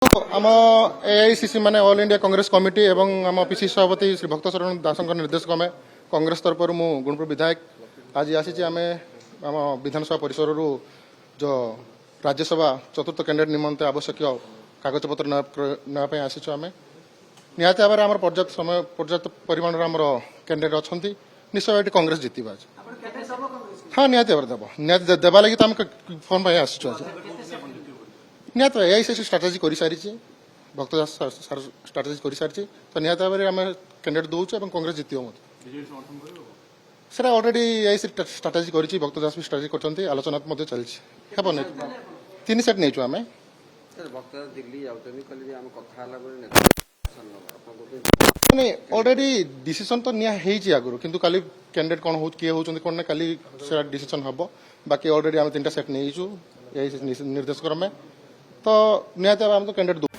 आम एआईसीसी माने all India Congress committee एवं आम पिसी सभापति श्री भक्त शरण दास निर्देश क्रमे कांग्रेस तरफ मु गुणपुर विधायक आज आसी आम आम विधानसभा परिसर जो राज्यसभा चतुर्थ कैंडिडेट निमंते आवश्यक कागज पत्र नापे आसीचु आम निहाती भाव में पर्याप्त समय पर्याप्त परिमाण कैंडिडेट अच्छा निश्चय ये कांग्रेस जीतवा आज हाँ निहाती भाव देव निहाती देवा लगी तो आम फोन पर आसीचु आज निहत एआईसीसी स्ट्राटेजी कर सारी भक्त दास स्ट्राटेजी कर सारी तो निहत भाव में आम कैंडिडेट दौचु और कांग्रेस जीतव सेटा अलरेडी एआईसी स्ट्राटेजी कर भक्त दास भी स्ट्राटेजी कर आलोचना चलती तीन सेट नहीं आम अलरेडी डिसीजन तो निया आगुरी किंतु काली कैंडिडेट कौन हो किए होती कौन काली डिसीजन हम बाकी अलरेडी आम तीन सेट नहीं एआईसी निर्देश क्रमे तो निहत आम तो कैंडिडेट